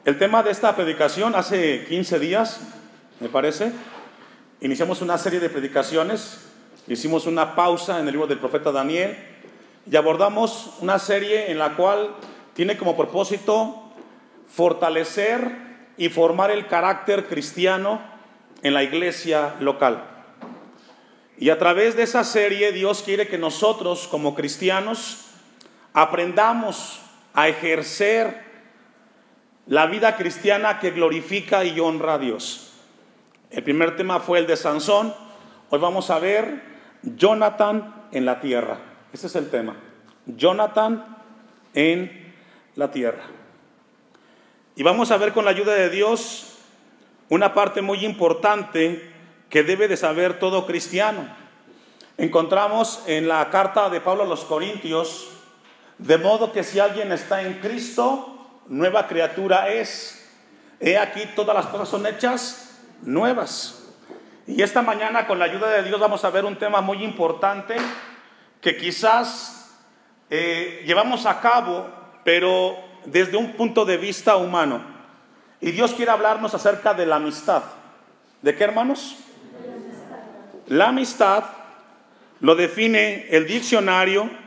El tema de esta predicación, hace 15 días, me parece, iniciamos una serie de predicaciones, hicimos una pausa en el libro del profeta Daniel y abordamos una serie en la cual tiene como propósito fortalecer y formar el carácter cristiano en la iglesia local. Y a través de esa serie Dios quiere que nosotros como cristianos aprendamos a ejercer la vida cristiana que glorifica y honra a Dios. El primer tema fue el de Sansón. Hoy vamos a ver Jonathan en la tierra. Ese es el tema. Jonathan en la tierra. Y vamos a ver con la ayuda de Dios una parte muy importante que debe de saber todo cristiano. Encontramos en la carta de Pablo a los Corintios, de modo que si alguien está en Cristo, nueva criatura es. He aquí todas las cosas son hechas nuevas. Y esta mañana con la ayuda de Dios vamos a ver un tema muy importante que quizás llevamos a cabo, pero desde un punto de vista humano. Y Dios quiere hablarnos acerca de la amistad. ¿De qué, hermanos? La amistad, lo define el diccionario,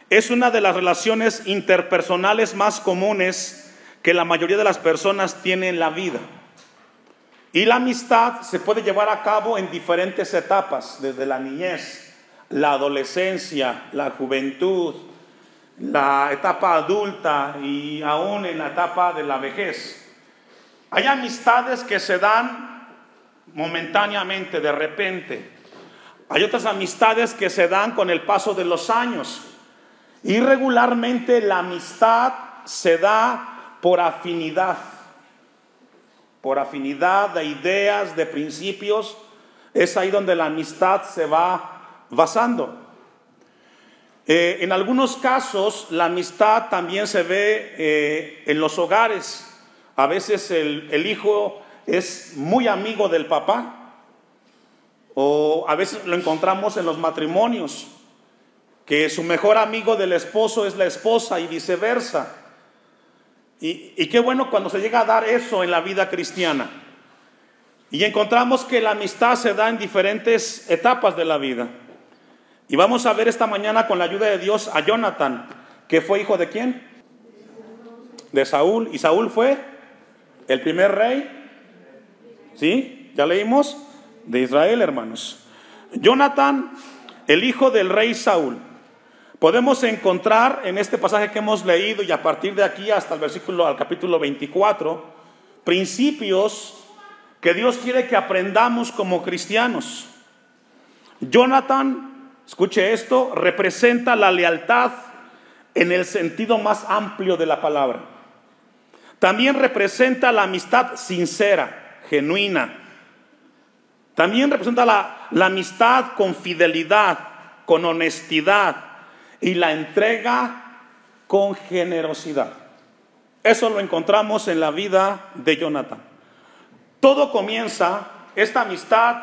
es una de las relaciones interpersonales más comunes que la mayoría de las personas tienen en la vida. Y la amistad se puede llevar a cabo en diferentes etapas, desde la niñez, la adolescencia, la juventud, la etapa adulta y aún en la etapa de la vejez. Hay amistades que se dan momentáneamente, de repente. Hay otras amistades que se dan con el paso de los años. Y regularmente la amistad se da por afinidad de ideas, de principios. Es ahí donde la amistad se va basando. En algunos casos la amistad también se ve en los hogares. A veces el hijo es muy amigo del papá, o a veces lo encontramos en los matrimonios, que su mejor amigo del esposo es la esposa y viceversa. Y qué bueno cuando se llega a dar eso en la vida cristiana. Y encontramos que la amistad se da en diferentes etapas de la vida. Y vamos a ver esta mañana con la ayuda de Dios a Jonathan, que fue hijo de ¿quién? De Saúl. ¿Y Saúl fue el primer rey? ¿Sí? ¿Ya leímos? De Israel, hermanos. Jonathan, el hijo del rey Saúl. Podemos encontrar en este pasaje que hemos leído y a partir de aquí hasta al capítulo 24, principios que Dios quiere que aprendamos como cristianos. Jonathan, escuche esto, representa la lealtad en el sentido más amplio de la palabra. También representa la amistad sincera, genuina. También representa la amistad con fidelidad, con honestidad y la entrega con generosidad. Eso lo encontramos en la vida de Jonathan. Todo comienza, esta amistad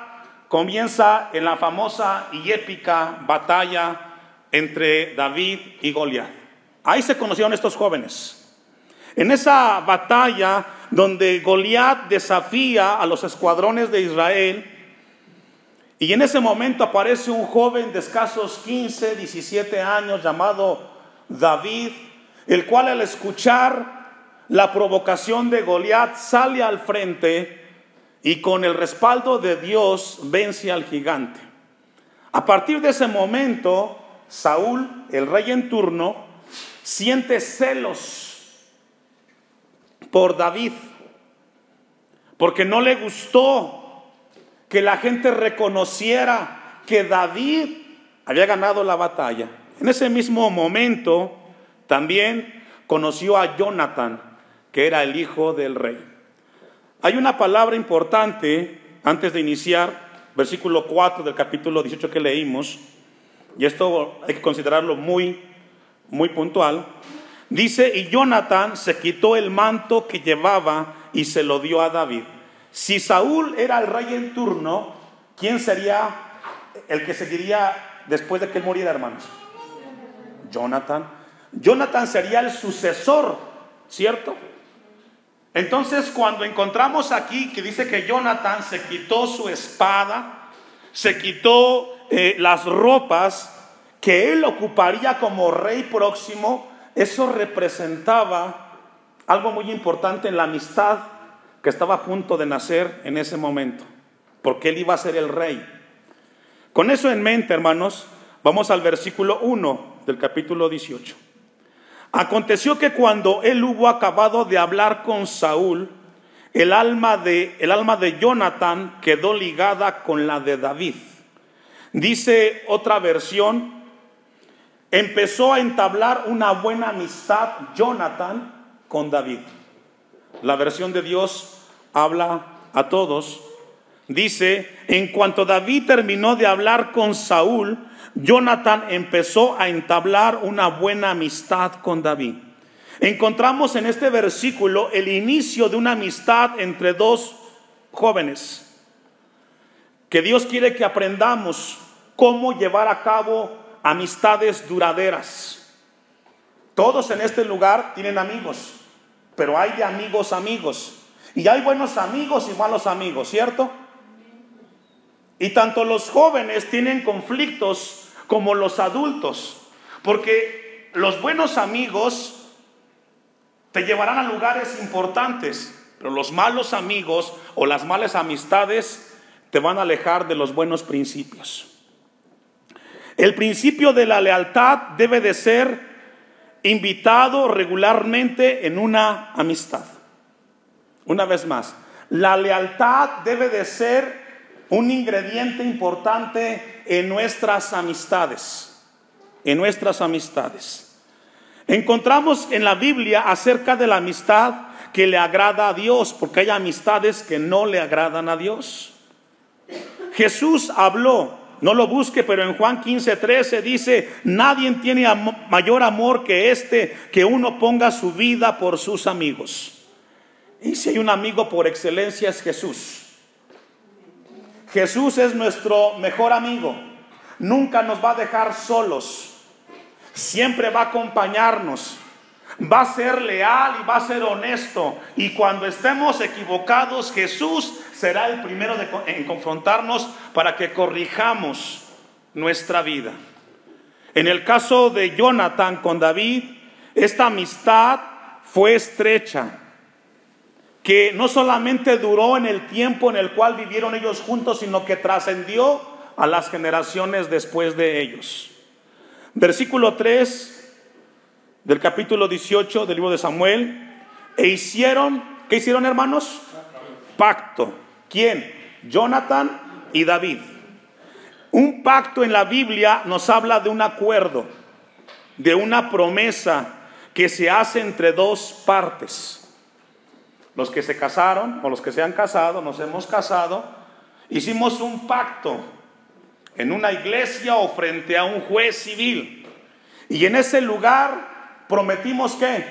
comienza en la famosa y épica batalla entre David y Goliat. Ahí se conocieron estos jóvenes. En esa batalla donde Goliat desafía a los escuadrones de Israel, y en ese momento aparece un joven de escasos 15, 17 años llamado David, el cual al escuchar la provocación de Goliat sale al frente y con el respaldo de Dios vence al gigante. A partir de ese momento, Saúl, el rey en turno, siente celos por David, porque no le gustó que la gente reconociera que David había ganado la batalla. En ese mismo momento también conoció a Jonathan, que era el hijo del rey. Hay una palabra importante antes de iniciar, versículo 4 del capítulo 18 que leímos, y esto hay que considerarlo muy, muy puntual. Dice, y Jonathan se quitó el manto que llevaba y se lo dio a David. Si Saúl era el rey en turno, ¿quién sería el que seguiría después de que él muriera, hermanos? Jonathan. Jonathan sería el sucesor, ¿cierto? Entonces, cuando encontramos aquí que dice que Jonatán se quitó su espada, se quitó las ropas que él ocuparía como rey próximo, eso representaba algo muy importante en la amistad que estaba a punto de nacer en ese momento, porque él iba a ser el rey. Con eso en mente, hermanos, vamos al versículo 1 del capítulo 18. Aconteció que cuando él hubo acabado de hablar con Saúl, el alma de Jonatán quedó ligada con la de David. Dice otra versión, empezó a entablar una buena amistad Jonatán con David. La versión de Dios habla a todos. Dice, en cuanto David terminó de hablar con Saúl, Jonatán empezó a entablar una buena amistad con David. Encontramos en este versículo el inicio de una amistad entre dos jóvenes, que Dios quiere que aprendamos cómo llevar a cabo amistades duraderas. Todos en este lugar tienen amigos, pero hay de amigos a amigos, y hay buenos amigos y malos amigos, ¿cierto? Y tanto los jóvenes tienen conflictos como los adultos, porque los buenos amigos te llevarán a lugares importantes, pero los malos amigos o las malas amistades te van a alejar de los buenos principios. El principio de la lealtad debe de ser invitado regularmente en una amistad. Una vez más, la lealtad debe de ser un ingrediente importante en nuestras amistades. En nuestras amistades. Encontramos en la Biblia acerca de la amistad que le agrada a Dios, porque hay amistades que no le agradan a Dios. Jesús habló, no lo busque, pero en Juan 15:13 dice, nadie tiene mayor amor que que uno ponga su vida por sus amigos. Y si hay un amigo por excelencia es Jesús. Jesús es nuestro mejor amigo. Nunca nos va a dejar solos. Siempre va a acompañarnos. Va a ser leal y va a ser honesto. Y cuando estemos equivocados, Jesús será el primero en confrontarnos para que corrijamos nuestra vida. En el caso de Jonatán con David, esta amistad fue estrecha, que no solamente duró en el tiempo en el cual vivieron ellos juntos, sino que trascendió a las generaciones después de ellos. Versículo 3 del capítulo 18 del libro de Samuel. ¿Qué hicieron, hermanos? Pacto. ¿Quién? Jonatán y David. Un pacto en la Biblia nos habla de un acuerdo, de una promesa que se hace entre dos partes. Los que se casaron o los que se han casado, nos hemos casado, hicimos un pacto en una iglesia o frente a un juez civil. Y en ese lugar prometimos ¿qué?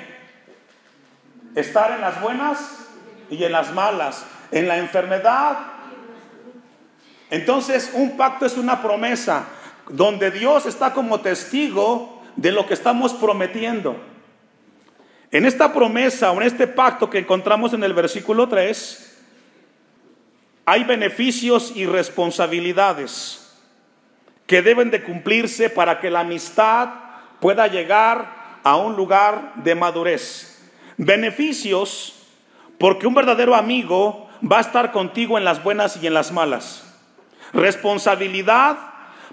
Estar en las buenas y en las malas, en la enfermedad. Entonces, un pacto es una promesa donde Dios está como testigo de lo que estamos prometiendo. En esta promesa o en este pacto que encontramos en el versículo 3, hay beneficios y responsabilidades que deben de cumplirse para que la amistad pueda llegar a un lugar de madurez. Beneficios, porque un verdadero amigo va a estar contigo en las buenas y en las malas. Responsabilidad,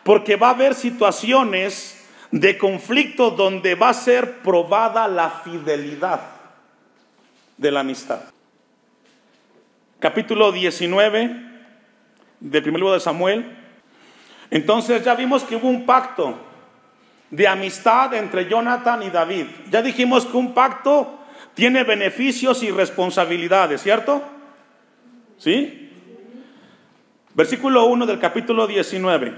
porque va a haber situaciones de conflicto donde va a ser probada la fidelidad de la amistad. Capítulo 19 del primer libro de Samuel. Entonces ya vimos que hubo un pacto de amistad entre Jonatán y David. Ya dijimos que un pacto tiene beneficios y responsabilidades, ¿cierto? ¿Sí? Versículo 1 del capítulo 19.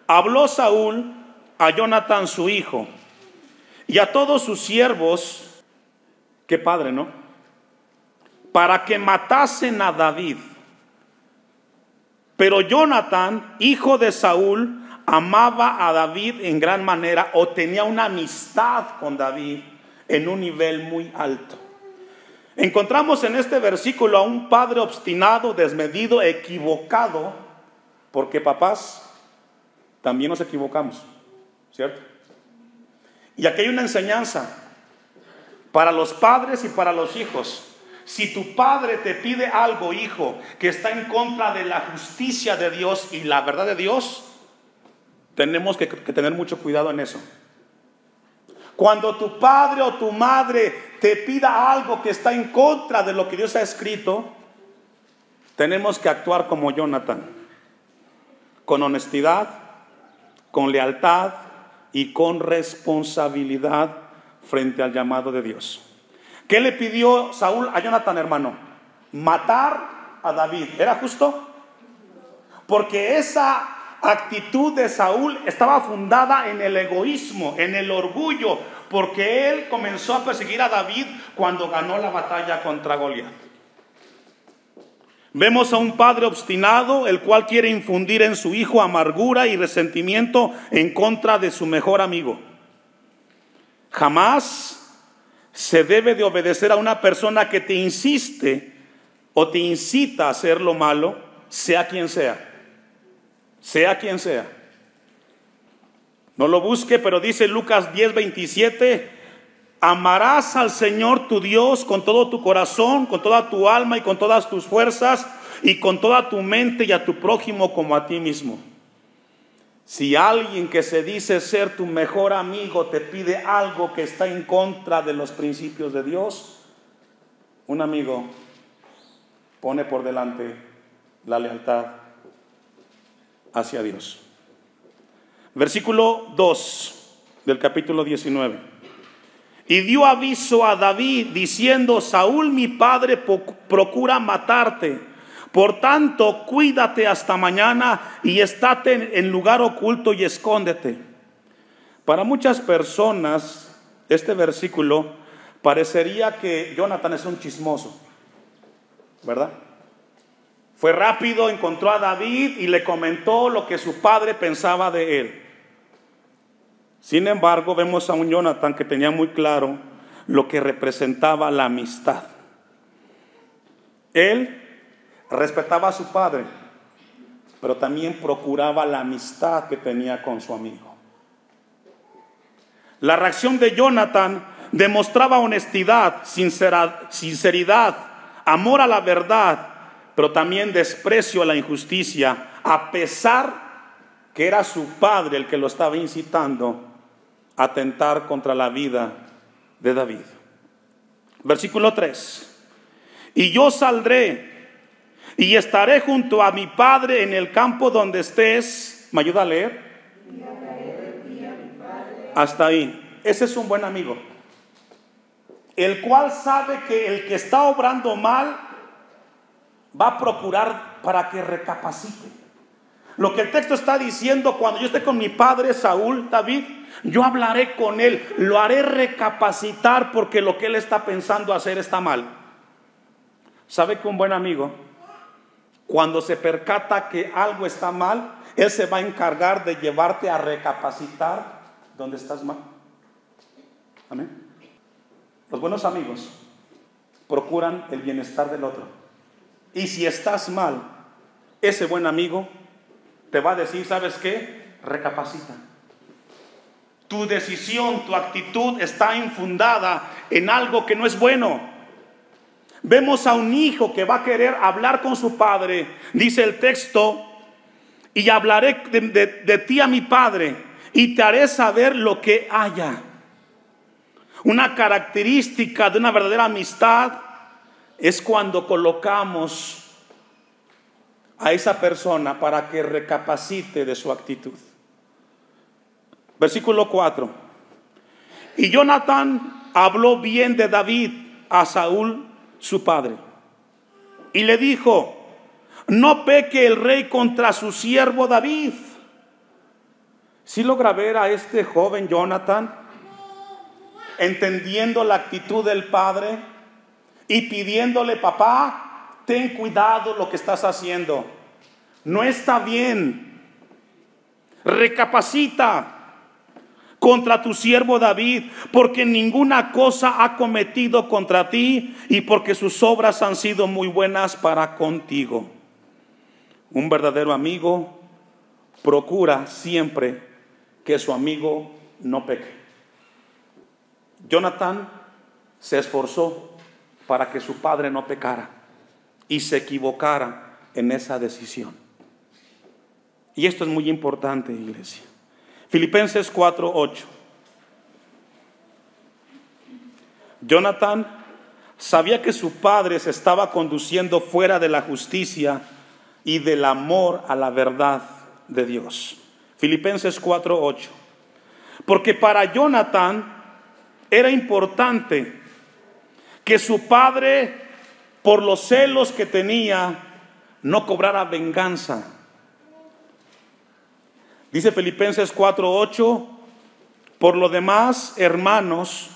Habló Saúl a Jonatán su hijo y a todos sus siervos, qué padre, ¿no? Para que matasen a David. Pero Jonatán, hijo de Saúl, amaba a David en gran manera, o tenía una amistad con David en un nivel muy alto. Encontramos en este versículo a un padre obstinado, desmedido, equivocado, porque papás también nos equivocamos, ¿cierto? Y aquí hay una enseñanza para los padres y para los hijos. Si tu padre te pide algo, hijo, que está en contra de la justicia de Dios y la verdad de Dios, tenemos que tener mucho cuidado en eso. Cuando tu padre o tu madre te pida algo que está en contra de lo que Dios ha escrito, tenemos que actuar como Jonathan, con honestidad, con lealtad y con responsabilidad frente al llamado de Dios. ¿Qué le pidió Saúl a Jonathan, hermano? Matar a David. ¿Era justo? Porque esa actitud de Saúl estaba fundada en el egoísmo, en el orgullo, porque él comenzó a perseguir a David cuando ganó la batalla contra Goliat. Vemos a un padre obstinado, el cual quiere infundir en su hijo amargura y resentimiento en contra de su mejor amigo. Jamás se debe de obedecer a una persona que te insiste o te incita a hacer lo malo, sea quien sea. Sea quien sea. No lo busque, pero dice Lucas 10:27, amarás al Señor tu Dios con todo tu corazón, con toda tu alma y con todas tus fuerzas y con toda tu mente, y a tu prójimo como a ti mismo. Si alguien que se dice ser tu mejor amigo te pide algo que está en contra de los principios de Dios, un amigo pone por delante la lealtad hacia Dios. Versículo 2 del capítulo 19. Y dio aviso a David diciendo, Saúl mi padre procura matarte. Por tanto, cuídate hasta mañana y estate en lugar oculto y escóndete. Para muchas personas, este versículo parecería que Jonathan es un chismoso, ¿verdad? Fue rápido, encontró a David y le comentó lo que su padre pensaba de él. Sin embargo, vemos a un Jonathan que tenía muy claro lo que representaba la amistad. Él respetaba a su padre, pero también procuraba la amistad que tenía con su amigo. La reacción de Jonathan demostraba honestidad, sinceridad, amor a la verdad, pero también desprecio a la injusticia, a pesar que era su padre el que lo estaba incitando a atentar contra la vida de David. Versículo 3. Y yo saldré y estaré junto a mi padre en el campo donde estés. ¿Me ayuda a leer? Hasta ahí. Ese es un buen amigo, el cual sabe que el que está obrando mal va a procurar para que recapacite. Lo que el texto está diciendo, cuando yo esté con mi padre Saúl, David, yo hablaré con él, lo haré recapacitar porque lo que él está pensando hacer está mal. ¿Sabe que un buen amigo, cuando se percata que algo está mal, él se va a encargar de llevarte a recapacitar donde estás mal? Amén. Los buenos amigos procuran el bienestar del otro. Y si estás mal, ese buen amigo te va a decir, ¿sabes qué? Recapacita. Tu decisión, tu actitud está infundada en algo que no es bueno. Vemos a un hijo que va a querer hablar con su padre. Dice el texto, y hablaré de ti a mi padre y te haré saber lo que haya. Una característica de una verdadera amistad es cuando colocamos a esa persona para que recapacite de su actitud. Versículo 4. Y Jonathan habló bien de David a Saúl, su padre, y le dijo, no peque el rey contra su siervo David. ¿Sí logra ver a este joven Jonathan entendiendo la actitud del padre y pidiéndole, papá, ten cuidado lo que estás haciendo, no está bien, recapacita? contra tu siervo David, porque ninguna cosa ha cometido contra ti y porque sus obras han sido muy buenas para contigo. Un verdadero amigo procura siempre que su amigo no peque. Jonatán se esforzó para que su padre no pecara y se equivocara en esa decisión. Y esto es muy importante, iglesia. Filipenses 4:8. Jonatán sabía que su padre se estaba conduciendo fuera de la justicia y del amor a la verdad de Dios. Filipenses 4:8. Porque para Jonatán era importante que su padre, por los celos que tenía, no cobrara venganza. Dice Filipenses 4:8, por lo demás, hermanos,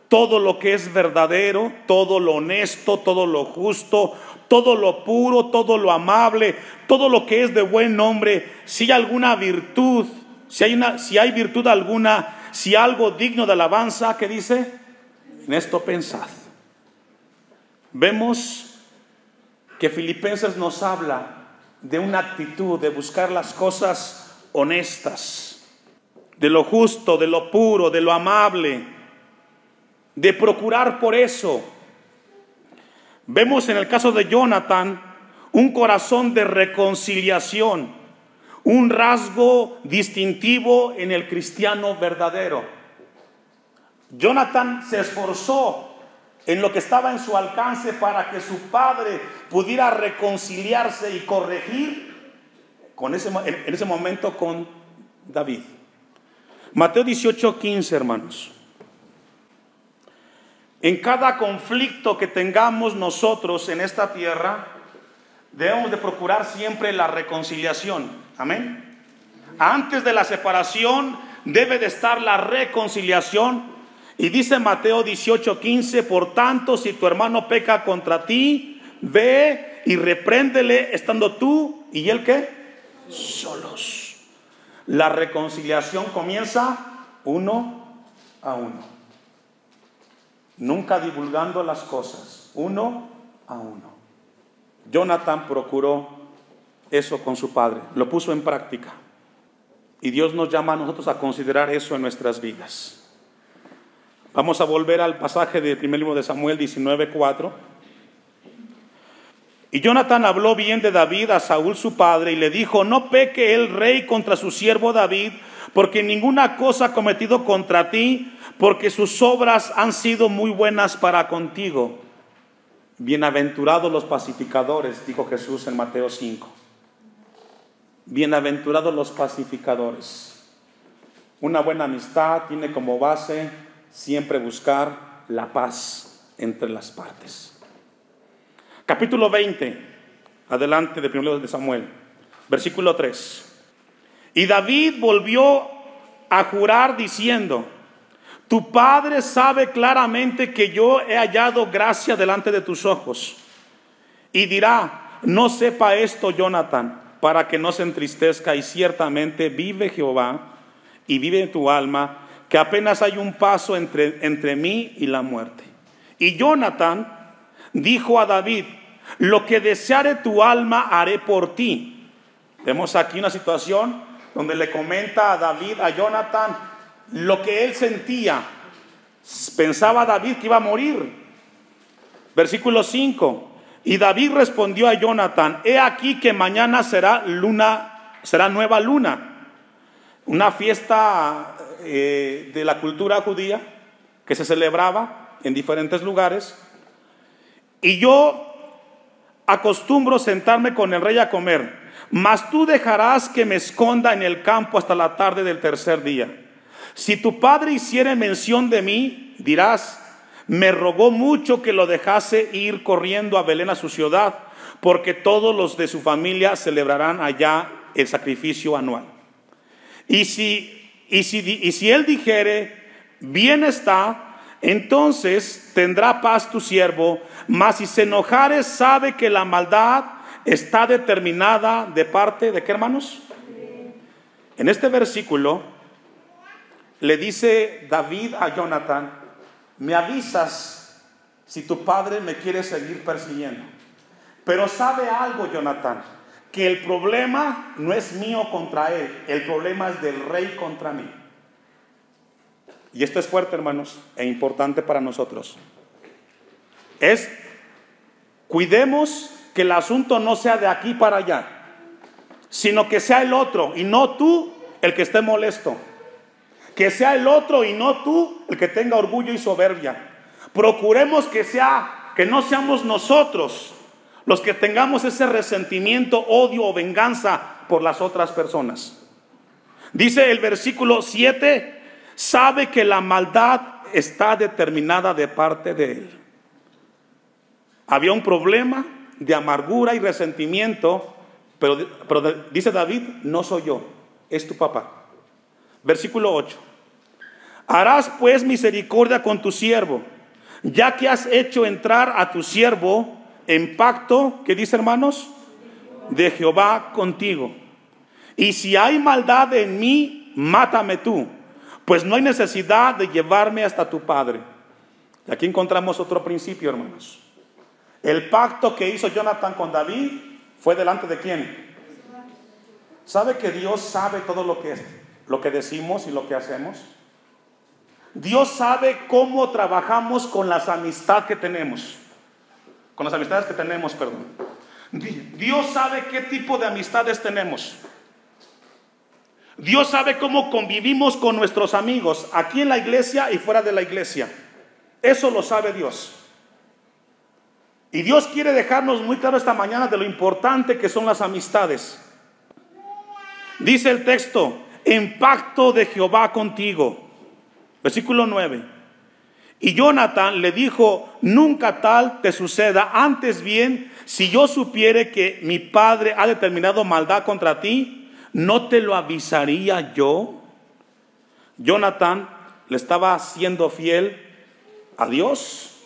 todo lo que es verdadero, todo lo honesto, todo lo justo, todo lo puro, todo lo amable, todo lo que es de buen nombre, si hay alguna virtud, si hay virtud alguna, si algo digno de alabanza, ¿qué dice? En esto pensad. Vemos que Filipenses nos habla de una actitud de buscar las cosas honestas, de lo justo, de lo puro, de lo amable, de procurar por eso. Vemos en el caso de Jonatán un corazón de reconciliación, un rasgo distintivo en el cristiano verdadero. Jonatán se esforzó en lo que estaba en su alcance para que su padre pudiera reconciliarse y corregir en ese momento con David. Mateo 18:15, hermanos. En cada conflicto que tengamos nosotros en esta tierra, debemos de procurar siempre la reconciliación. Amén. Antes de la separación debe de estar la reconciliación. Y dice Mateo 18:15, por tanto, si tu hermano peca contra ti, ve y repréndele estando tú y él ¿qué? Solos. La reconciliación comienza uno a uno. Nunca divulgando las cosas, uno a uno. Jonatán procuró eso con su padre, lo puso en práctica. Y Dios nos llama a nosotros a considerar eso en nuestras vidas. Vamos a volver al pasaje del primer libro de Samuel 19:4. Y Jonatán habló bien de David a Saúl su padre y le dijo: no peque el rey contra su siervo David, porque ninguna cosa ha cometido contra ti, porque sus obras han sido muy buenas para contigo. Bienaventurados los pacificadores, dijo Jesús en Mateo 5. Bienaventurados los pacificadores. Una buena amistad tiene como base siempre buscar la paz entre las partes. Capítulo 20, adelante de primero de Samuel, versículo 3. Y David volvió a jurar diciendo: tu padre sabe claramente que yo he hallado gracia delante de tus ojos. Y dirá: no sepa esto Jonatán, para que no se entristezca, y ciertamente vive Jehová y vive tu alma, que apenas hay un paso entre mí y la muerte. Y Jonatán dijo a David: lo que deseare tu alma haré por ti. Vemos aquí una situación donde le comenta a David, a Jonatán, lo que él sentía. Pensaba David que iba a morir. Versículo 5. Y David respondió a Jonatán: he aquí que mañana será nueva luna, una fiesta de la cultura judía que se celebraba en diferentes lugares. Y yo acostumbro sentarme con el rey a comer, mas tú dejarás que me esconda en el campo hasta la tarde del tercer día. Si tu padre hiciere mención de mí, dirás: me rogó mucho que lo dejase ir corriendo a Belén, a su ciudad, porque todos los de su familia celebrarán allá el sacrificio anual. Y si él dijere: bien está, entonces tendrá paz tu siervo. Mas si se enojare, sabe que la maldad está determinada de parte de ¿qué, hermanos? En este versículo le dice David a Jonathan: me avisas si tu padre me quiere seguir persiguiendo. Pero sabe algo, Jonathan, que el problema no es mío contra él, el problema es del rey contra mí. Y esto es fuerte, hermanos, e importante para nosotros. Cuidemos que el asunto no sea de aquí para allá, sino que sea el otro y no tú el que esté molesto. Que sea el otro y no tú el que tenga orgullo y soberbia. Procuremos que no seamos nosotros los que tengamos ese resentimiento, odio o venganza por las otras personas. Dice el versículo 7: sabe que la maldad está determinada de parte de él. Había un problema de amargura y resentimiento, pero dice David: no soy yo, es tu papá. Versículo 8: harás pues misericordia con tu siervo, ya que has hecho entrar a tu siervo en pacto, ¿qué dice, hermanos? De Jehová contigo. Y si hay maldad en mí, mátame tú, pues no hay necesidad de llevarme hasta tu padre. Y aquí encontramos otro principio, hermanos. El pacto que hizo Jonathan con David fue delante de ¿quién? ¿Sabe que Dios sabe todo lo que decimos y lo que hacemos? Dios sabe cómo trabajamos con las amistades que tenemos. Con las amistades que tenemos, perdón. Dios sabe qué tipo de amistades tenemos. Dios sabe cómo convivimos con nuestros amigos, aquí en la iglesia y fuera de la iglesia. Eso lo sabe Dios. Y Dios quiere dejarnos muy claro esta mañana de lo importante que son las amistades. Dice el texto: en pacto de Jehová contigo. Versículo 9: y Jonathan le dijo: nunca tal te suceda, antes bien, si yo supiere que mi padre ha determinado maldad contra ti, ¿no te lo avisaría yo? Jonathan le estaba siendo fiel a Dios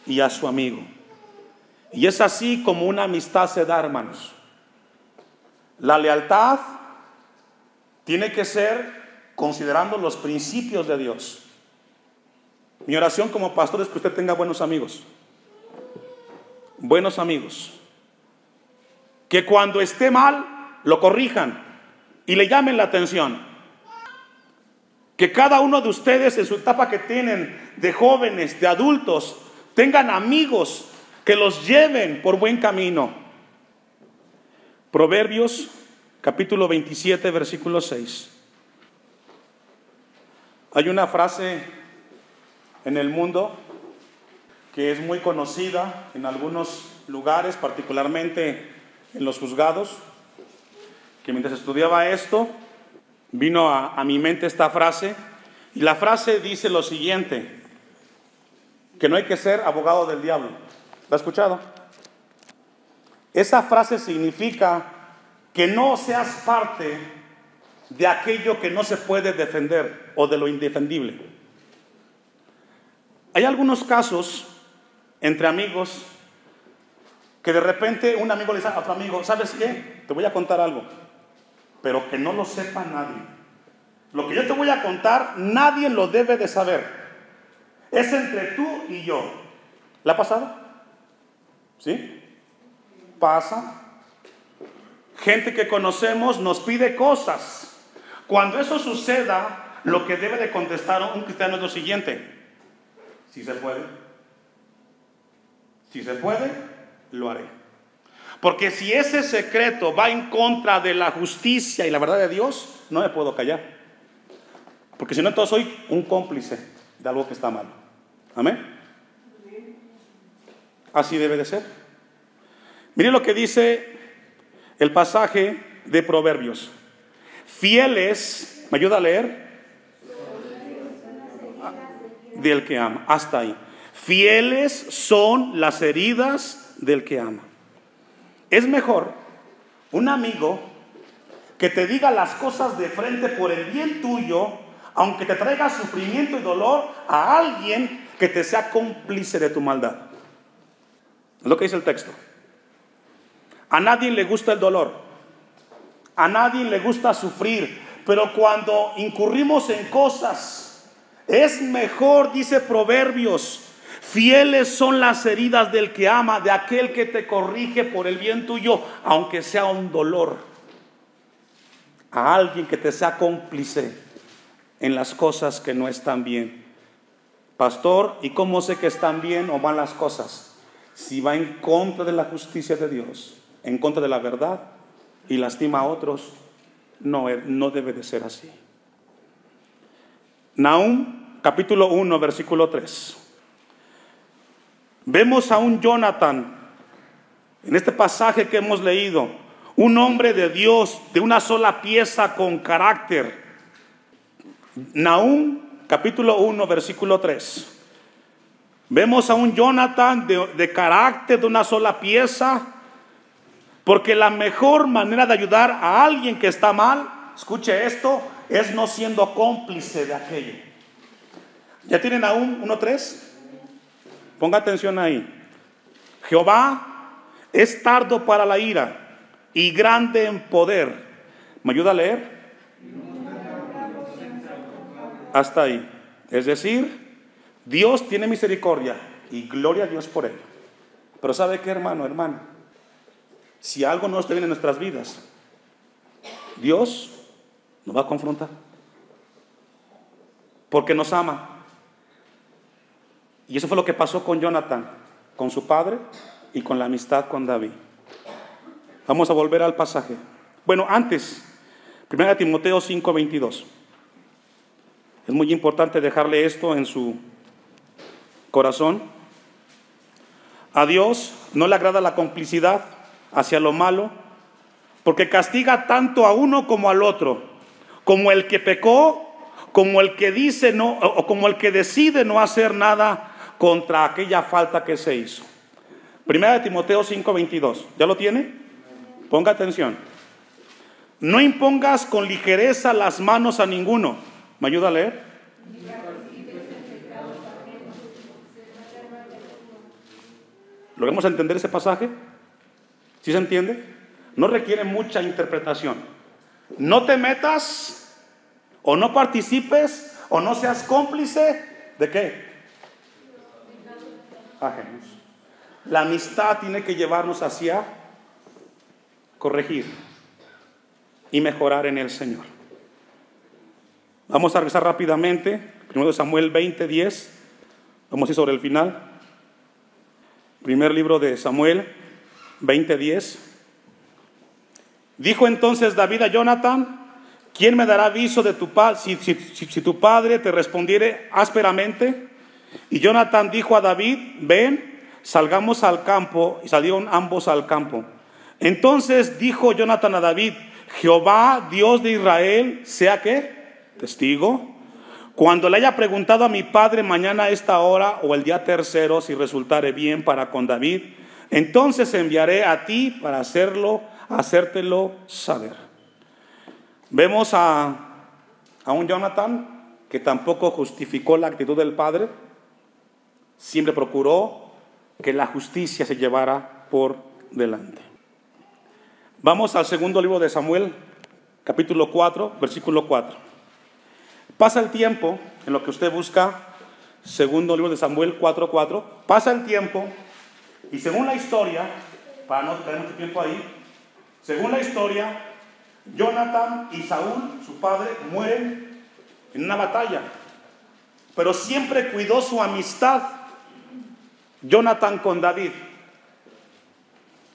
y a su amigo. Y es así como una amistad se da, hermanos. La lealtad tiene que ser considerando los principios de Dios. Mi oración como pastor es que usted tenga buenos amigos. Buenos amigos. Que cuando esté mal, lo corrijan y le llamen la atención. Que cada uno de ustedes en su etapa que tienen de jóvenes, de adultos, tengan amigos que los lleven por buen camino. Proverbios capítulo 27, versículo 6. Hay una frase en el mundo que es muy conocida en algunos lugares, particularmente en los juzgados, que mientras estudiaba esto, vino a mi mente esta frase, y la frase dice lo siguiente: que no hay que ser abogado del diablo. ¿La ha escuchado? Esa frase significa que no seas parte de aquello que no se puede defender o de lo indefendible. Hay algunos casos entre amigos que de repente un amigo le dice a otro amigo: ¿sabes qué? Te voy a contar algo, pero que no lo sepa nadie. Lo que yo te voy a contar, nadie lo debe de saber. Es entre tú y yo. ¿Le ha pasado? ¿Sí? Pasa. Gente que conocemos nos pide cosas. Cuando eso suceda, lo que debe de contestar un cristiano es lo siguiente: si se puede. Si se puede, lo haré. Porque si ese secreto va en contra de la justicia y la verdad de Dios, no me puedo callar. Porque si no, entonces soy un cómplice de algo que está mal. Amén. Así debe de ser. Miren lo que dice el pasaje de Proverbios. Fieles, ¿me ayuda a leer? Del que ama. Hasta ahí. Fieles son las heridas del que ama. Es mejor un amigo que te diga las cosas de frente por el bien tuyo, aunque te traiga sufrimiento y dolor, a alguien que te sea cómplice de tu maldad. Es lo que dice el texto. A nadie le gusta el dolor. A nadie le gusta sufrir. Pero cuando incurrimos en cosas, es mejor, dice Proverbios, fieles son las heridas del que ama, de aquel que te corrige por el bien tuyo, aunque sea un dolor. A alguien que te sea cómplice en las cosas que no están bien. Pastor, ¿y cómo sé que están bien o mal las cosas? Si va en contra de la justicia de Dios, en contra de la verdad y lastima a otros, no debe de ser así. Nahum, capítulo 1, versículo 3. Vemos a un Jonathan, en este pasaje que hemos leído, un hombre de Dios, de una sola pieza con carácter. Nahum, capítulo 1, versículo 3. Vemos a un Jonathan de carácter, de una sola pieza, porque la mejor manera de ayudar a alguien que está mal, escuche esto, es no siendo cómplice de aquello. ¿Ya tienen Nahum 1:3? Ponga atención ahí. Jehová es tardo para la ira y grande en poder. ¿Me ayuda a leer? Hasta ahí. Es decir, Dios tiene misericordia y gloria a Dios por ello. Pero ¿sabe qué, hermana? Si algo no está bien en nuestras vidas, Dios nos va a confrontar. Porque nos ama. Y eso fue lo que pasó con Jonathan, con su padre y con la amistad con David. Vamos a volver al pasaje. Bueno, antes, 1 Timoteo 5:22. Es muy importante dejarle esto en su corazón. A Dios no le agrada la complicidad hacia lo malo, porque castiga tanto a uno como al otro, como el que pecó, como el que dice no, o como el que decide no hacer nada contra aquella falta que se hizo. 1 Timoteo 5:22. ¿Ya lo tiene? Ponga atención. No impongas con ligereza las manos a ninguno. ¿Me ayuda a leer? ¿Logramos entender ese pasaje? ¿Sí se entiende? No requiere mucha interpretación. No te metas o no participes o no seas cómplice de ¿qué? Ajenos. La amistad tiene que llevarnos hacia corregir y mejorar en el Señor. Vamos a regresar rápidamente. 1 Samuel 20:10. Vamos a ir sobre el final. Primer libro de Samuel 20:10. Dijo entonces David a Jonathan: ¿quién me dará aviso de tu padre si tu padre te respondiere ásperamente? Y Jonathan dijo a David: ven, salgamos al campo. Y salieron ambos al campo. Entonces dijo Jonathan a David: Jehová, Dios de Israel, sea que testigo, cuando le haya preguntado a mi padre mañana a esta hora o el día tercero si resultare bien para con David, entonces enviaré a ti para hacértelo saber. Vemos a un Jonathan que tampoco justificó la actitud del padre, siempre procuró que la justicia se llevara por delante. Vamos al segundo libro de Samuel, capítulo 4, versículo 4. Pasa el tiempo, en lo que usted busca, segundo libro de Samuel 4:4. Pasa el tiempo y según la historia, para no tener mucho tiempo ahí, según la historia, Jonathan y Saúl, su padre, mueren en una batalla. Pero siempre cuidó su amistad Jonathan con David.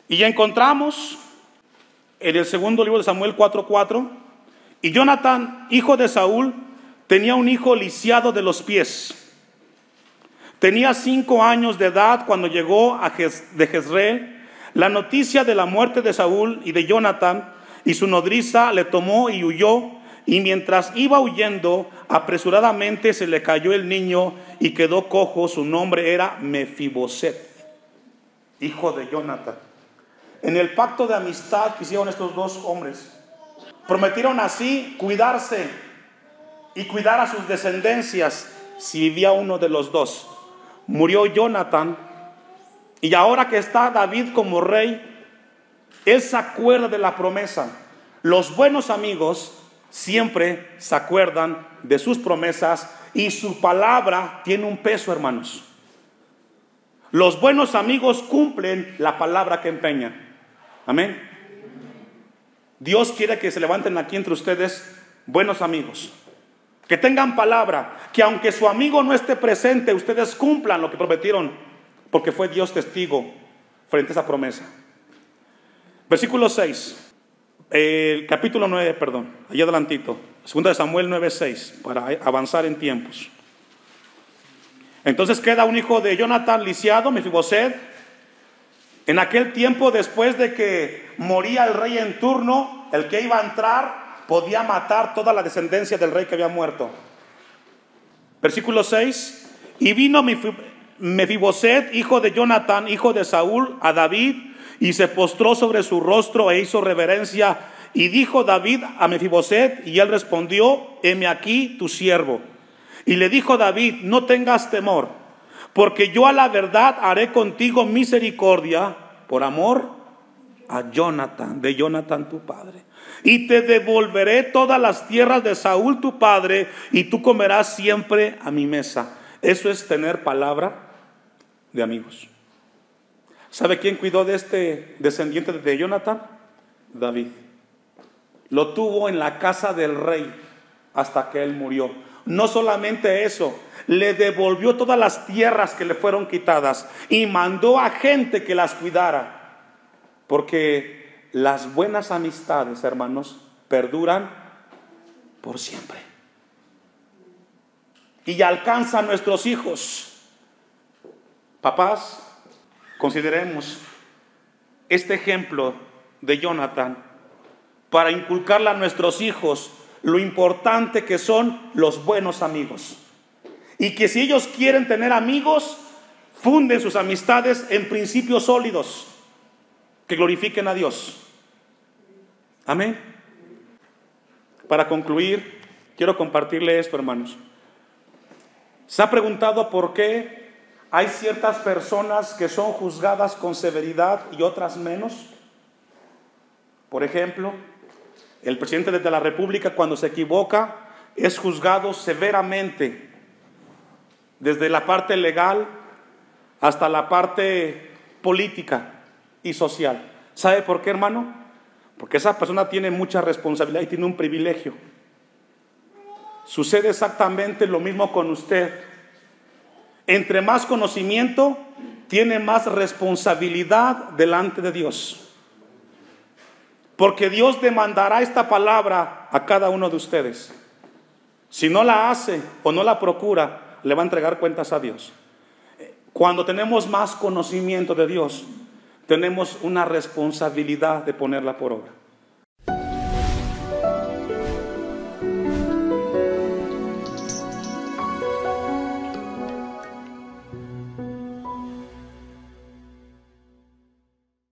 Y encontramos en el segundo libro de Samuel 4:4, y Jonathan, hijo de Saúl, tenía un hijo lisiado de los pies. Tenía 5 años de edad cuando llegó de Jezreel la noticia de la muerte de Saúl y de Jonathan, y su nodriza le tomó y huyó, y mientras iba huyendo, apresuradamente se le cayó el niño y quedó cojo. Su nombre era Mefiboset, hijo de Jonathan. En el pacto de amistad que hicieron estos dos hombres, prometieron así cuidarse y cuidar a sus descendencias si vivía uno de los dos. Murió Jonathan, y ahora que está David como rey, él se acuerda de la promesa. Los buenos amigos siempre se acuerdan de sus promesas y su palabra tiene un peso, hermanos. Los buenos amigos cumplen la palabra que empeñan. Amén. Dios quiere que se levanten aquí entre ustedes buenos amigos, que tengan palabra, que aunque su amigo no esté presente, ustedes cumplan lo que prometieron, porque fue Dios testigo frente a esa promesa. Versículo 6, el capítulo 9, perdón, allá adelantito, 2 de Samuel 9:6, para avanzar en tiempos. Entonces queda un hijo de Jonatán lisiado, Mefiboset. En aquel tiempo, después de que moría el rey en turno, el que iba a entrar podía matar toda la descendencia del rey que había muerto. Versículo 6, y vino Mefiboset, hijo de Jonatán, hijo de Saúl, a David, y se postró sobre su rostro e hizo reverencia. Y dijo David a Mefiboset, y él respondió: heme aquí tu siervo. Y le dijo David: no tengas temor, porque yo a la verdad haré contigo misericordia por amor a Jonatán, de Jonatán tu padre. Y te devolveré todas las tierras de Saúl tu padre, y tú comerás siempre a mi mesa. Eso es tener palabra de amigos. ¿Sabe quién cuidó de este descendiente de Jonatán? David. Lo tuvo en la casa del rey hasta que él murió. No solamente eso, le devolvió todas las tierras que le fueron quitadas y mandó a gente que las cuidara, porque las buenas amistades, hermanos, perduran por siempre y alcanzan a nuestros hijos. Papás, consideremos este ejemplo de Jonatán para inculcarle a nuestros hijos lo importante que son los buenos amigos, y que si ellos quieren tener amigos, funden sus amistades en principios sólidos que glorifiquen a Dios. Amén. Para concluir, quiero compartirle esto, hermanos. ¿Se ha preguntado por qué hay ciertas personas que son juzgadas con severidad y otras menos? Por ejemplo, el presidente de la República, cuando se equivoca, es juzgado severamente, desde la parte legal hasta la parte política y social. ¿Sabe por qué, hermano? Porque esa persona tiene mucha responsabilidad y tiene un privilegio. Sucede exactamente lo mismo con usted. Entre más conocimiento, tiene más responsabilidad delante de Dios. Porque Dios demandará esta palabra a cada uno de ustedes. Si no la hace o no la procura, le va a entregar cuentas a Dios. Cuando tenemos más conocimiento de Dios, tenemos una responsabilidad de ponerla por obra.